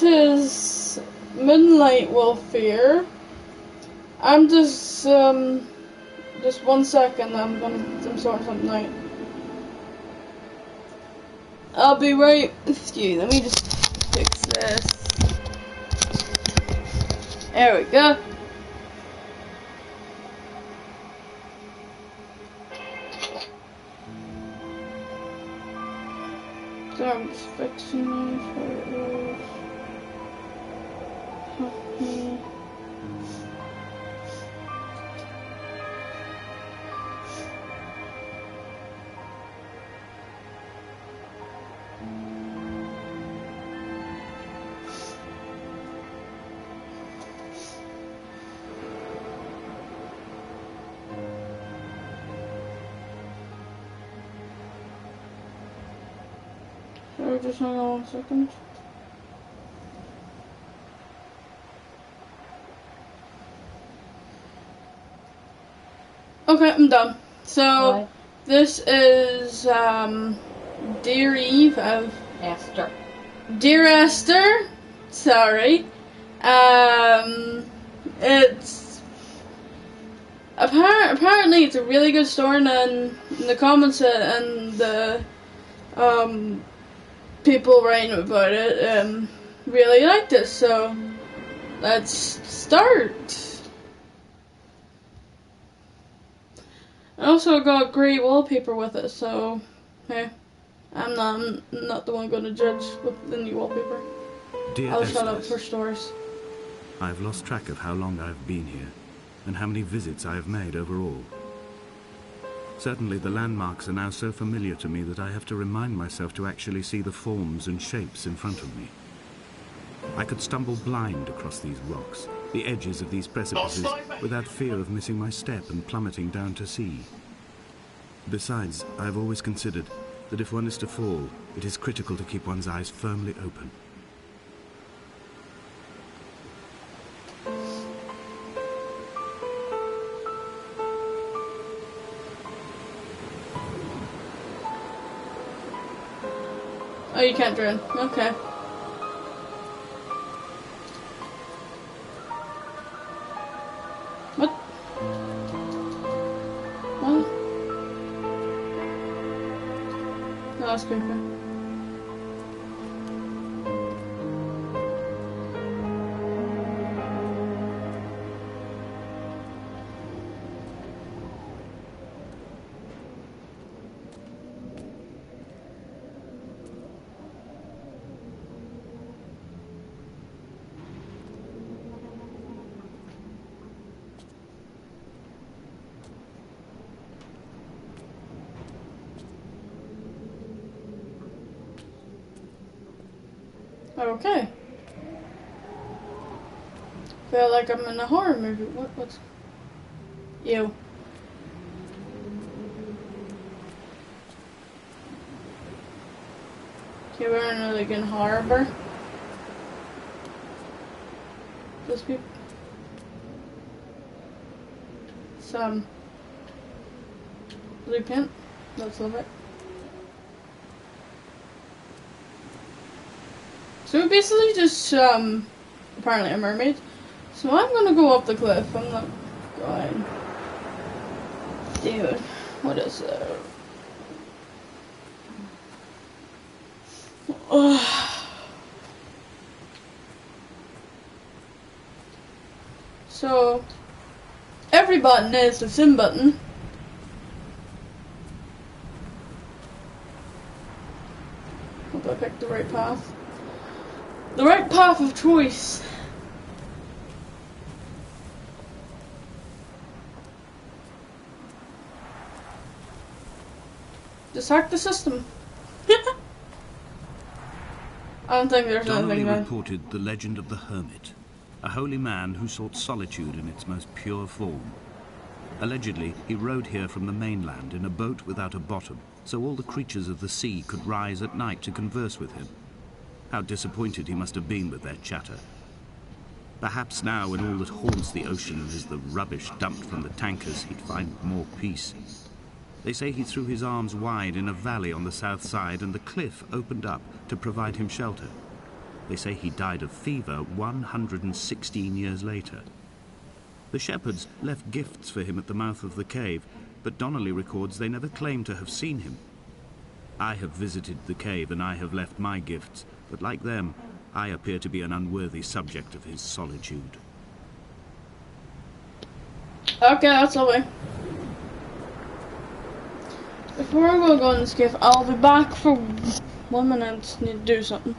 is Moonlight Welfare. I'm just 1 second, I'm sorting something out. I'll be right with you. Let me just fix this. There we go. So I'm just fixing this where it is. Okay. Sorry, just hang on 1 second. Okay, I'm done. So, Right. This is, Dear Eve of... Esther. Dear Esther. Sorry. It's... Apparently it's a really good story, and in the comments and the, people writing about it, really liked it, so let's start. I also got great wallpaper with it, so hey, I'm not the one going to judge with the new wallpaper. Dear I'll shut up Esther, for stores. I've lost track of how long I've been here, and how many visits I have made overall. Certainly the landmarks are now so familiar to me that I have to remind myself to actually see the forms and shapes in front of me. I could stumble blind across these rocks, the edges of these precipices, without fear of missing my step and plummeting down to sea. Besides, I've always considered that if one is to fall, it is critical to keep one's eyes firmly open. Oh, you can't drown. Okay. What? What? No, that's creepy. Okay. Feel like I'm in a horror movie. What's... Ew. Okay, we're in a like in harbor. Those people. Some blue paint. Let's love it. So we're basically just apparently a mermaid. So I'm gonna go up the cliff. I'm not going. Dude, what is that? So every button is the sim button. Hope I picked the right path. The right path of choice. Just hack the system. I don't think there's Donnelly anything there. reported the legend of the hermit, a holy man who sought solitude in its most pure form. Allegedly, he rode here from the mainland in a boat without a bottom, so all the creatures of the sea could rise at night to converse with him. How disappointed he must have been with their chatter. Perhaps now, when all that haunts the ocean is the rubbish dumped from the tankers, he'd find more peace. They say he threw his arms wide in a valley on the south side, and the cliff opened up to provide him shelter. They say he died of fever 116 years later. The shepherds left gifts for him at the mouth of the cave, but Donnelly records they never claimed to have seen him. I have visited the cave and I have left my gifts, but like them, I appear to be an unworthy subject of his solitude. Okay, that's lovely. Before I go in this cave, I'll be back for 1 minute. Need to do something.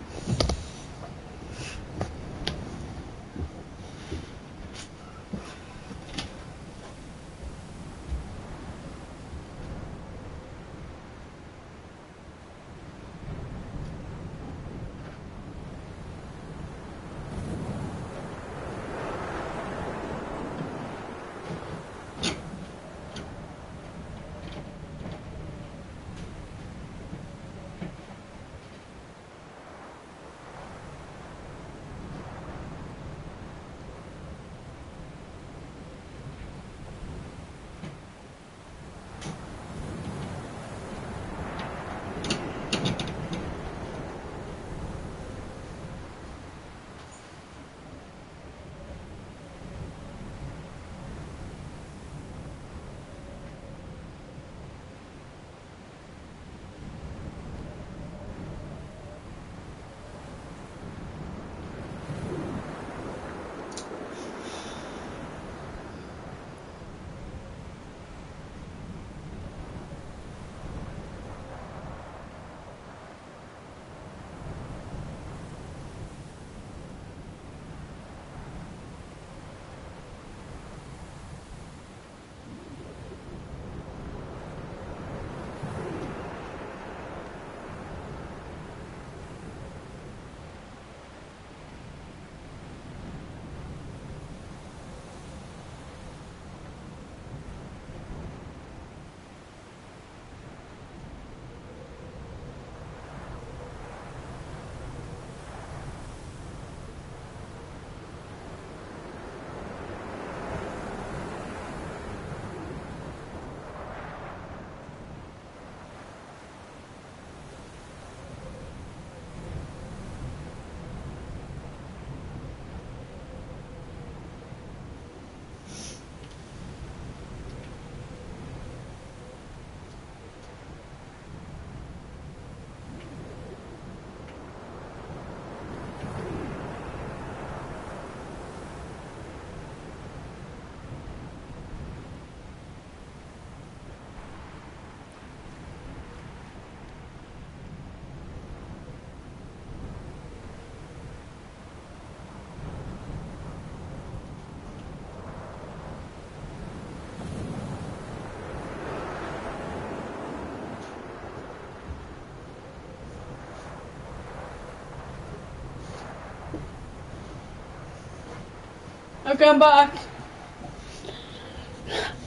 Okay, I'm back.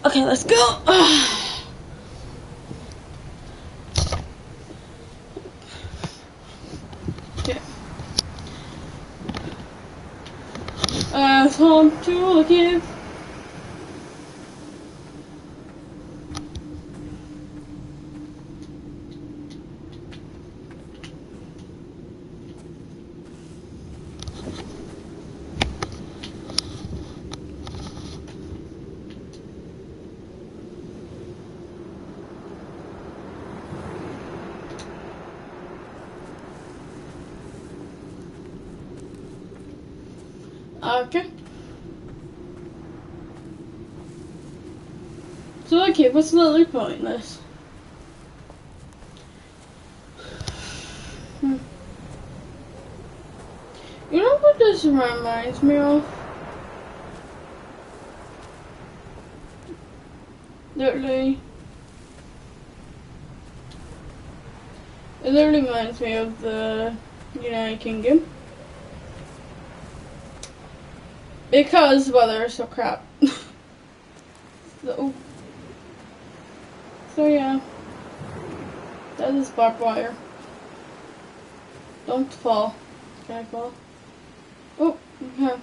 Okay, let's go. Okay. Home to the cave. Okay. So okay, what's the other point in this? You know what this reminds me of? Literally. It literally reminds me of the United Kingdom. Because the weather is so crap. so yeah. That is barbed wire. Don't fall. Can I fall? Oh, okay.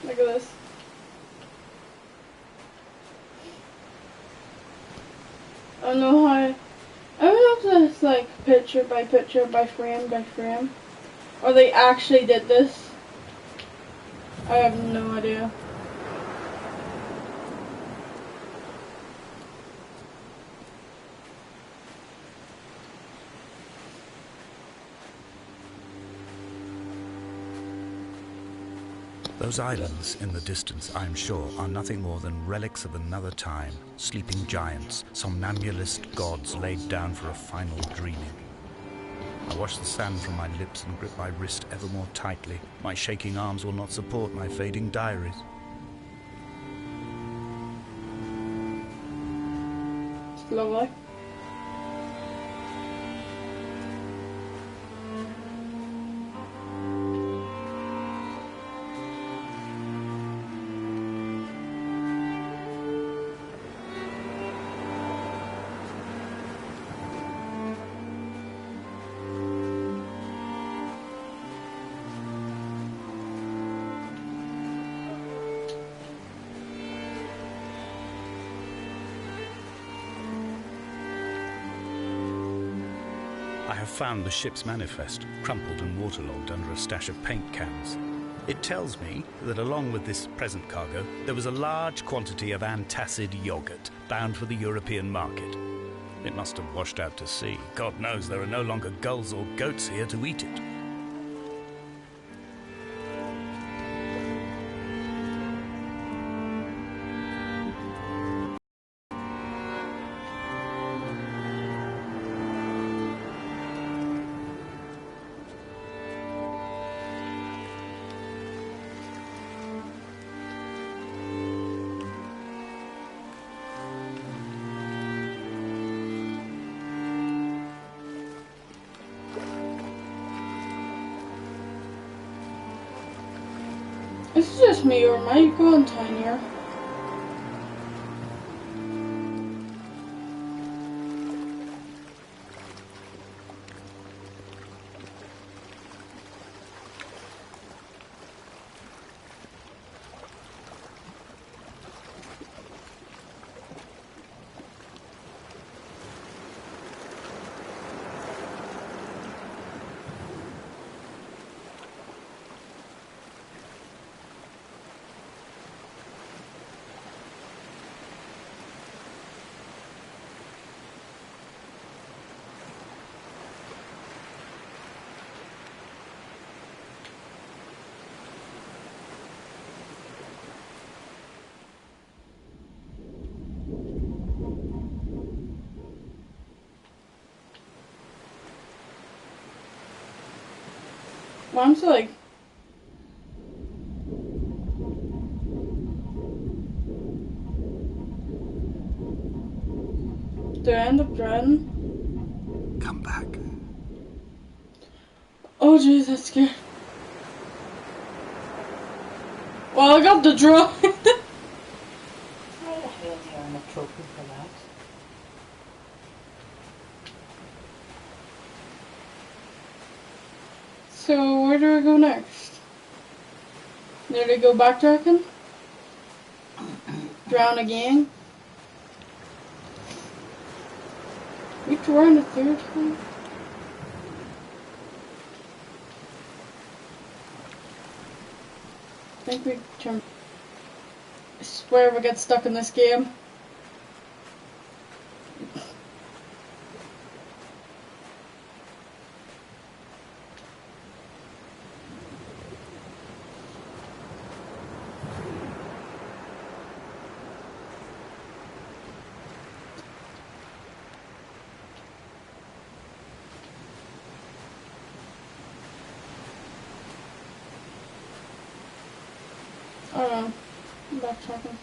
Look at this. I don't know how. I don't know if that's like picture by picture, by frame, or they actually did this. I have no idea. Those islands in the distance, I am sure, are nothing more than relics of another time, sleeping giants, somnambulist gods laid down for a final dreaming. I wash the sand from my lips and grip my wrist ever more tightly. My shaking arms will not support my fading diaries. It's lovely. I have found the ship's manifest, crumpled and waterlogged under a stash of paint cans. It tells me that along with this present cargo, there was a large quantity of antacid yogurt bound for the European market. It must have washed out to sea. God knows there are no longer gulls or goats here to eat it. It's just me, or am I going tinier? Well, I'm still like... Did I end up drowning? Come back. Oh jeez, that's scary. Well, I got the draw. I have really earned a trophy for that. So, where do I go next? Did I go backtracking? Drown again? We drowned a third time? I think we turned. I swear we get stuck in this game. I don't know. I'm backtracking.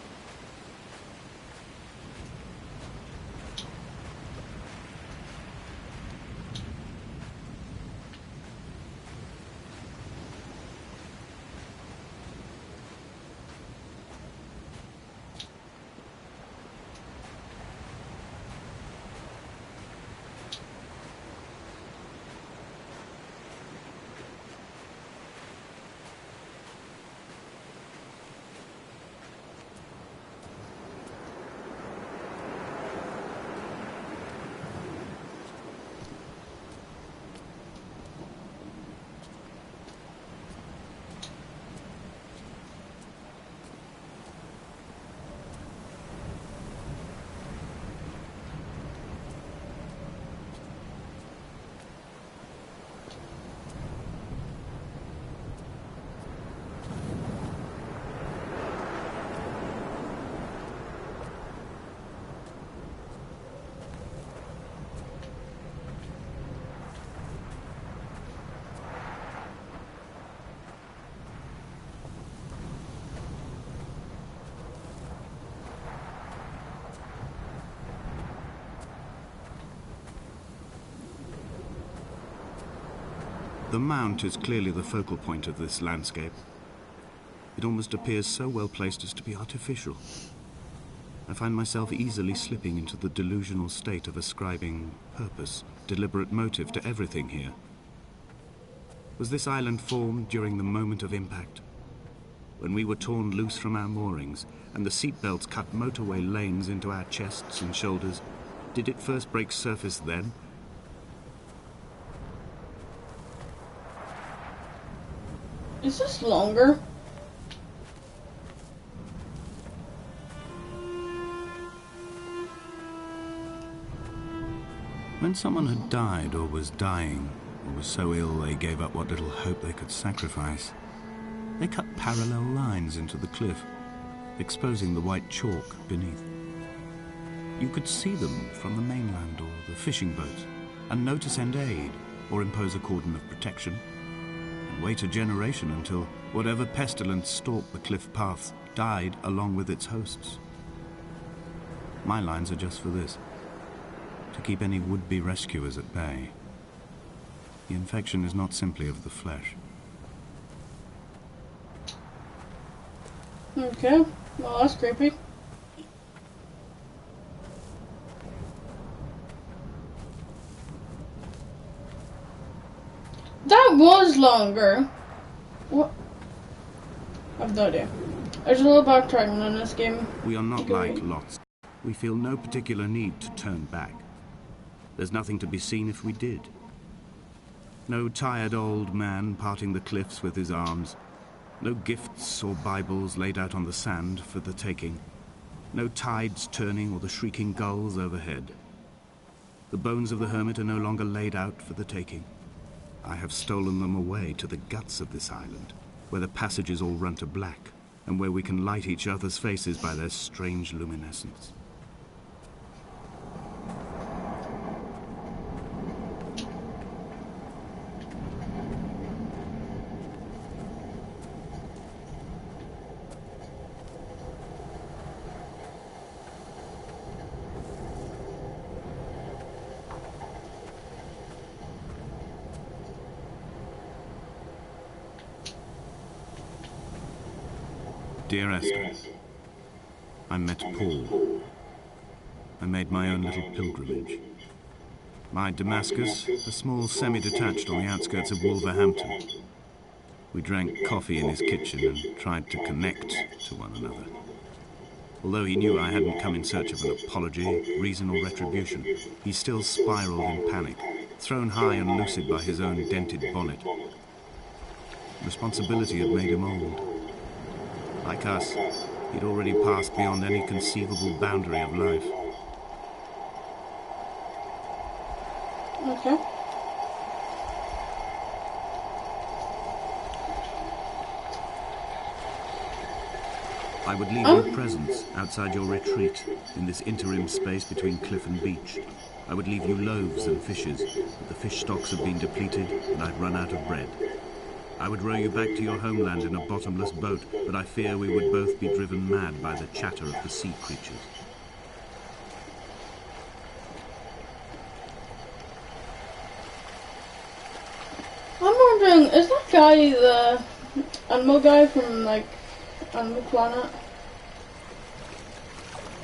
The mount is clearly the focal point of this landscape. It almost appears so well placed as to be artificial. I find myself easily slipping into the delusional state of ascribing purpose, deliberate motive to everything here. Was this island formed during the moment of impact? When we were torn loose from our moorings, and the seatbelts cut motorway lanes into our chests and shoulders, did it first break surface then? Is this longer? When someone had died or was dying, or was so ill they gave up what little hope they could sacrifice, they cut parallel lines into the cliff, exposing the white chalk beneath. You could see them from the mainland or the fishing boats, and know to send aid or impose a cordon of protection, and wait a generation until whatever pestilence stalked the cliff paths died along with its hosts. My lines are just for this, to keep any would-be rescuers at bay. The infection is not simply of the flesh. Okay, well that's creepy. That was longer. What? I've no idea. There's a little backtracking in this game. We are not like Lot's. We feel no particular need to turn back. There's nothing to be seen if we did. No tired old man parting the cliffs with his arms. No gifts or Bibles laid out on the sand for the taking. No tides turning or the shrieking gulls overhead. The bones of the hermit are no longer laid out for the taking. I have stolen them away to the guts of this island, where the passages all run to black, and where we can light each other's faces by their strange luminescence. Dear Esther, I met Paul. I made my own little pilgrimage. My Damascus, a small semi-detached on the outskirts of Wolverhampton. We drank coffee in his kitchen and tried to connect to one another. Although he knew I hadn't come in search of an apology, reason or retribution, he still spiraled in panic, thrown high and lucid by his own dented bonnet. Responsibility had made him old. Like us, he'd already passed beyond any conceivable boundary of life. Okay. I would leave your presence outside your retreat in this interim space between cliff and beach. I would leave you loaves and fishes, but the fish stocks have been depleted and I'd run out of bread. I would row you back to your homeland in a bottomless boat, but I fear we would both be driven mad by the chatter of the sea creatures. I'm wondering, is that guy the animal guy from, like, Animal Planet?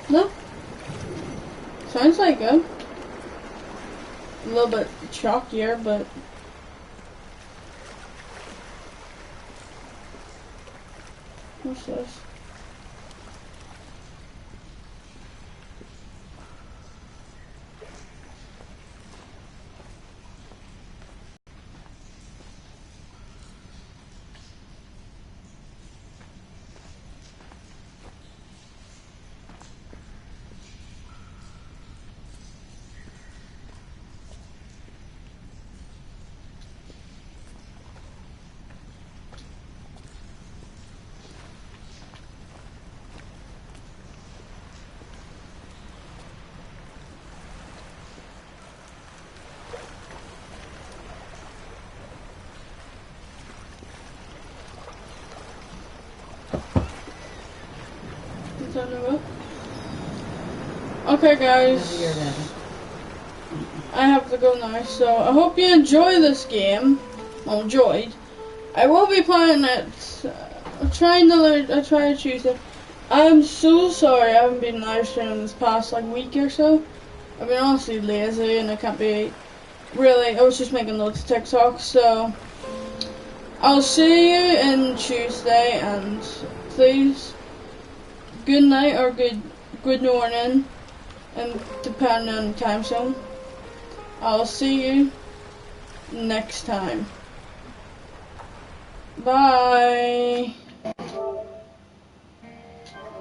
No? Sounds like him. A little bit chalkier, but... What's this? Okay guys, I have to go now, so I hope you enjoy this game. enjoyed. I will be playing it. Trying to learn. I try to choose it. I'm so sorry I haven't been live streaming this past like week or so. I've been honestly lazy and I can't be really. I was just making loads of TikToks, so I'll see you in Tuesday, and please, good night or good morning, and depending on the time zone. I'll see you next time. Bye.